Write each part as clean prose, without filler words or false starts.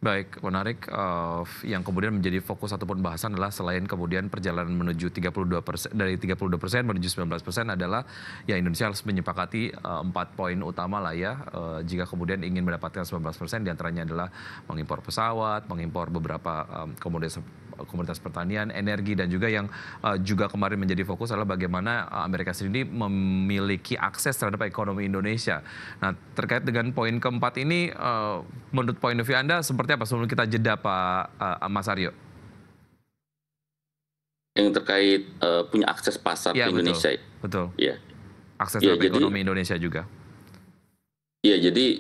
Baik, menarik. Yang kemudian menjadi fokus ataupun bahasan adalah selain kemudian perjalanan menuju 32% dari 32% menuju 19% adalah ya Indonesia harus menyepakati 4 poin utama lah ya. Jika kemudian ingin mendapatkan 19%, diantaranya adalah mengimpor pesawat, mengimpor beberapa komoditas pertanian, energi, dan juga yang juga kemarin menjadi fokus adalah bagaimana Amerika sendiri memiliki akses terhadap ekonomi Indonesia. Nah, terkait dengan poin keempat ini, menurut point of view Anda seperti apa sebelum kita jeda, Pak Mas Aryo? Yang terkait punya akses pasar Ya, ke Indonesia. Betul. Ya. Akses terhadap ekonomi Indonesia juga. Iya, jadi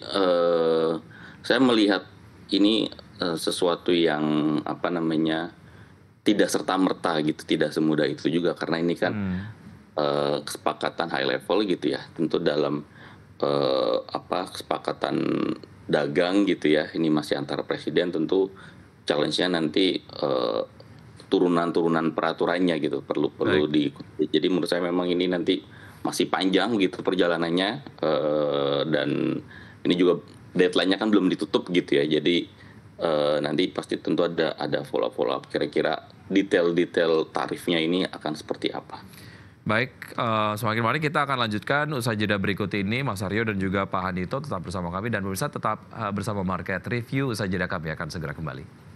saya melihat ini sesuatu yang tidak serta-merta gitu, tidak semudah itu juga, karena ini kan kesepakatan high level gitu ya, tentu dalam kesepakatan dagang gitu ya, ini masih antara presiden, tentu challenge-nya nanti turunan-turunan peraturannya gitu perlu diikuti. Jadi menurut saya memang ini nanti masih panjang gitu perjalanannya, dan ini juga deadline-nya kan belum ditutup gitu ya, jadi nanti pasti tentu ada follow up kira-kira detail-detail tarifnya ini akan seperti apa. Baik, semakin mari kita akan lanjutkan usai jeda berikut ini. Mas Aryo dan juga Pak Handito tetap bersama kami, dan pemirsa tetap bersama Market Review. Usai jeda kami akan segera kembali.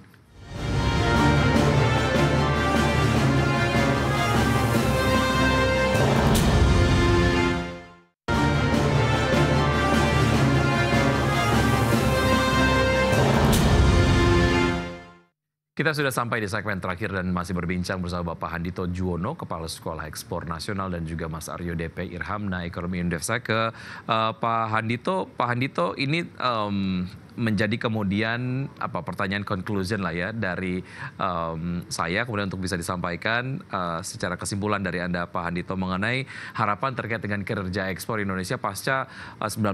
Kita sudah sampai di segmen terakhir dan masih berbincang bersama Bapak Handito Juwono, Kepala Sekolah Ekspor Nasional, dan juga Mas Aryo DP Irhamna, Ekonomi Indef. Saya ke Pak Handito. Pak Handito, ini menjadi kemudian pertanyaan conclusion lah ya dari saya, kemudian untuk bisa disampaikan secara kesimpulan dari Anda, Pak Handito, mengenai harapan terkait dengan kinerja ekspor Indonesia pasca 19%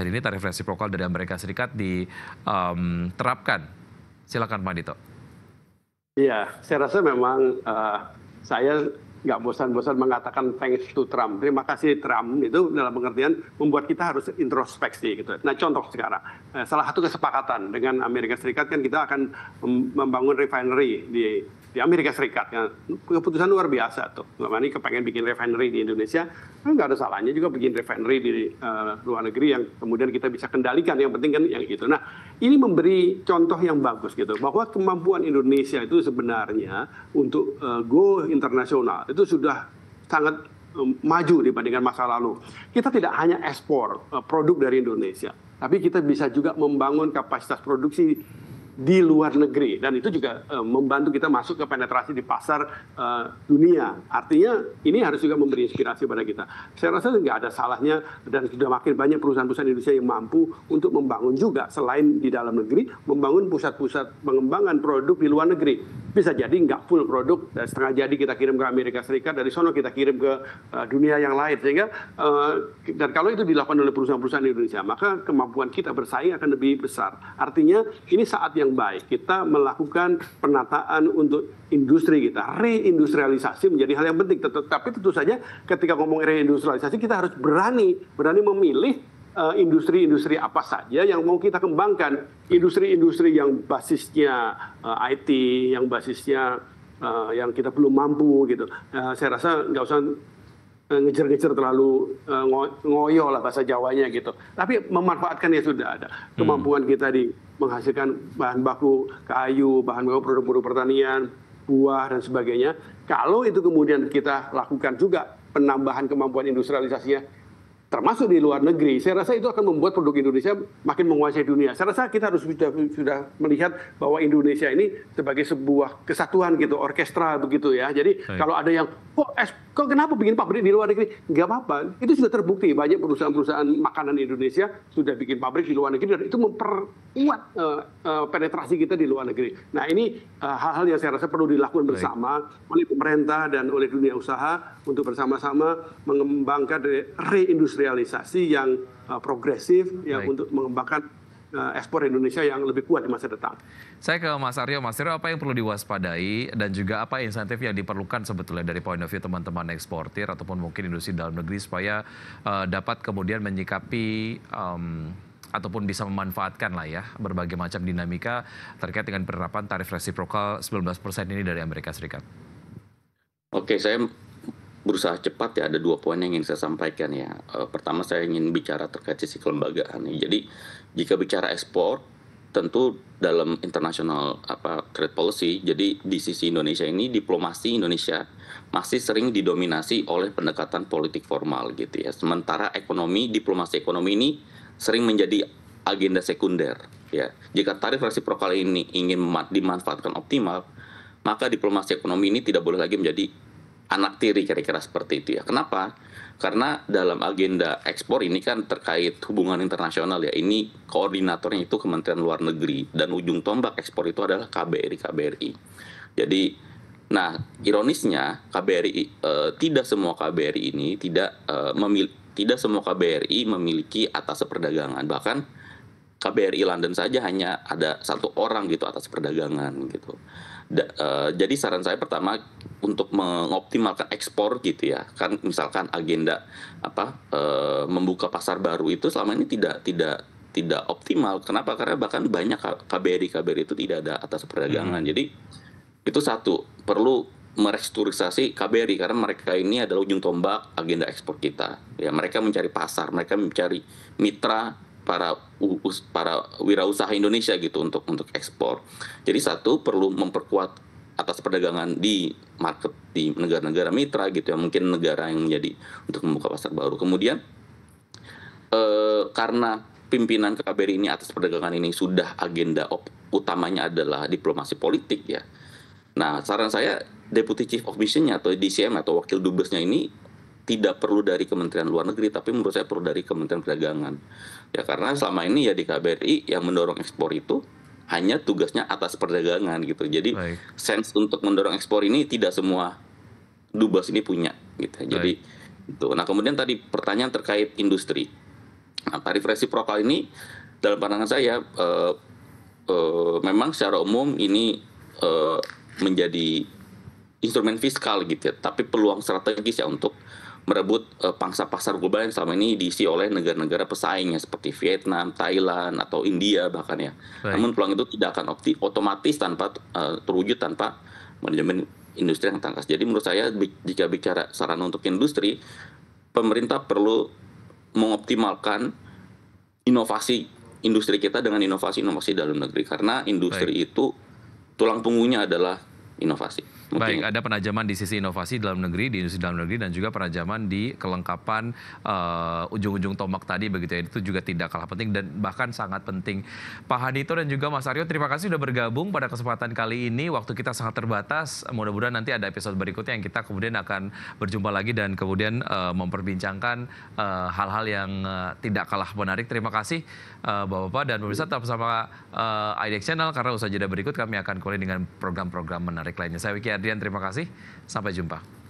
ini tarif resiprokal dari Amerika Serikat diterapkan. Silakan Pak Handito. Iya, saya rasa memang saya nggak bosan-bosan mengatakan thanks to Trump. Terima kasih Trump, itu dalam pengertian membuat kita harus introspeksi gitu. Nah, contoh sekarang, salah satu kesepakatan dengan Amerika Serikat kan kita akan membangun refinery di Amerika Serikat. Ya. Keputusan luar biasa tuh. Ini kepengen bikin refinery di Indonesia, nggak ada salahnya juga bikin refinery di luar negeri yang kemudian kita bisa kendalikan. Yang penting kan yang itu. Nah, ini memberi contoh yang bagus gitu, bahwa kemampuan Indonesia itu sebenarnya untuk go internasional itu sudah sangat maju dibandingkan masa lalu. Kita tidak hanya ekspor produk dari Indonesia, tapi kita bisa juga membangun kapasitas produksi di luar negeri, dan itu juga membantu kita masuk ke penetrasi di pasar dunia. Artinya ini harus juga memberi inspirasi pada kita. Saya rasa nggak ada salahnya, dan sudah makin banyak perusahaan-perusahaan Indonesia yang mampu untuk membangun juga selain di dalam negeri, membangun pusat-pusat pengembangan produk di luar negeri. Bisa jadi nggak full produk, dan setengah jadi kita kirim ke Amerika Serikat, dari sono kita kirim ke dunia yang lain, sehingga dan kalau itu dilakukan oleh perusahaan-perusahaan Indonesia, maka kemampuan kita bersaing akan lebih besar. Artinya ini saat yang baik kita melakukan penataan untuk industri kita, reindustrialisasi menjadi hal yang penting. Tapi tentu saja ketika ngomong reindustrialisasi kita harus berani memilih industri-industri apa saja yang mau kita kembangkan. Industri-industri yang basisnya IT, yang basisnya yang kita belum mampu gitu. Saya rasa nggak usah ngejar-ngejar terlalu ngoyo lah bahasa Jawanya gitu. Tapi memanfaatkan yang sudah ada. Kemampuan kita di menghasilkan bahan baku kayu, bahan baku produk-produk pertanian, buah dan sebagainya. Kalau itu kemudian kita lakukan juga penambahan kemampuan industrialisasinya, termasuk di luar negeri, saya rasa itu akan membuat produk Indonesia makin menguasai dunia. Saya rasa kita harus sudah melihat bahwa Indonesia ini sebagai sebuah kesatuan gitu, orkestra begitu ya. Jadi kalau ada yang kok kenapa bikin pabrik di luar negeri? Nggak apa-apa. Itu sudah terbukti, banyak perusahaan-perusahaan makanan Indonesia sudah bikin pabrik di luar negeri, dan itu memperkuat penetrasi kita di luar negeri. Nah, ini hal-hal yang saya rasa perlu dilakukan bersama oleh pemerintah dan oleh dunia usaha untuk bersama-sama mengembangkan reindustrialisasi yang progresif ya, untuk mengembangkan ekspor Indonesia yang lebih kuat di masa depan. Saya ke Mas Aryo. Mas Aryo, apa yang perlu diwaspadai dan juga apa insentif yang diperlukan sebetulnya dari point of view teman-teman eksportir ataupun mungkin industri dalam negeri supaya dapat kemudian menyikapi ataupun bisa memanfaatkan lah ya berbagai macam dinamika terkait dengan penerapan tarif resiprokal 19% ini dari Amerika Serikat. Oke, saya berusaha cepat ya, ada 2 poin yang ingin saya sampaikan ya. Pertama saya ingin bicara terkait sisi kelembagaan. Jadi jika bicara ekspor, tentu dalam international trade policy, jadi di sisi Indonesia ini diplomasi Indonesia masih sering didominasi oleh pendekatan politik formal gitu ya. Sementara diplomasi ekonomi ini sering menjadi agenda sekunder ya. Jika tarif resiprokal ini ingin dimanfaatkan optimal, maka diplomasi ekonomi ini tidak boleh lagi menjadi anak tiri, kira-kira seperti itu ya. Kenapa? Karena dalam agenda ekspor ini kan terkait hubungan internasional ya. Ini koordinatornya itu Kementerian Luar Negeri dan ujung tombak ekspor itu adalah KBRI. Jadi, nah ironisnya tidak semua KBRI ini tidak semua KBRI memiliki atas perdagangan. Bahkan KBRI London saja hanya ada 1 orang gitu atas perdagangan gitu. Jadi saran saya pertama untuk mengoptimalkan ekspor gitu ya, kan misalkan agenda membuka pasar baru itu selama ini tidak optimal. Kenapa? Karena bahkan banyak KBRI itu tidak ada atas perdagangan. Jadi itu satu, perlu merestrukturisasi KBRI karena mereka ini adalah ujung tombak agenda ekspor kita. Ya, mereka mencari pasar, mereka mencari mitra para wirausaha Indonesia gitu untuk ekspor. Jadi satu, perlu memperkuat atas perdagangan di market di negara-negara mitra gitu ya, mungkin negara yang menjadi untuk membuka pasar baru. Kemudian karena pimpinan KBRI ini atas perdagangan ini sudah agenda utamanya adalah diplomasi politik ya. Nah, saran saya Deputy Chief of Mission-nya atau DCM atau wakil dubesnya ini tidak perlu dari Kementerian Luar Negeri, tapi menurut saya perlu dari Kementerian Perdagangan. Ya karena selama ini ya di KBRI yang mendorong ekspor itu hanya tugasnya atas perdagangan gitu. Jadi sense untuk mendorong ekspor ini tidak semua dubes ini punya gitu. Jadi itu. Nah, kemudian tadi pertanyaan terkait industri. Nah, tarif resiprokal ini dalam pandangan saya memang secara umum ini menjadi instrumen fiskal gitu ya, tapi peluang strategis ya untuk merebut pangsa pasar global yang selama ini diisi oleh negara-negara pesaing ya, seperti Vietnam, Thailand, atau India bahkan ya. Namun peluang itu tidak akan otomatis tanpa terwujud tanpa manajemen industri yang tangkas. Jadi menurut saya jika bicara sarana untuk industri, pemerintah perlu mengoptimalkan inovasi industri kita dengan inovasi-inovasi dalam negeri. Karena industri itu tulang punggungnya adalah inovasi. Baik, ada penajaman di sisi inovasi dalam negeri, di industri dalam negeri, dan juga penajaman di kelengkapan ujung-ujung tombak tadi begitu ya. Itu juga tidak kalah penting dan bahkan sangat penting. Pak Hadito dan juga Mas Aryo, terima kasih sudah bergabung pada kesempatan kali ini. Waktu kita sangat terbatas. Mudah-mudahan nanti ada episode berikutnya yang kita kemudian akan berjumpa lagi dan kemudian memperbincangkan hal-hal yang tidak kalah menarik. Terima kasih Bapak-Bapak, dan pemirsa tetap bersama IDX Channel karena usaha jeda berikut kami akan kembali dengan program-program menarik lainnya. Saya Wiki Adrian, terima kasih. Sampai jumpa.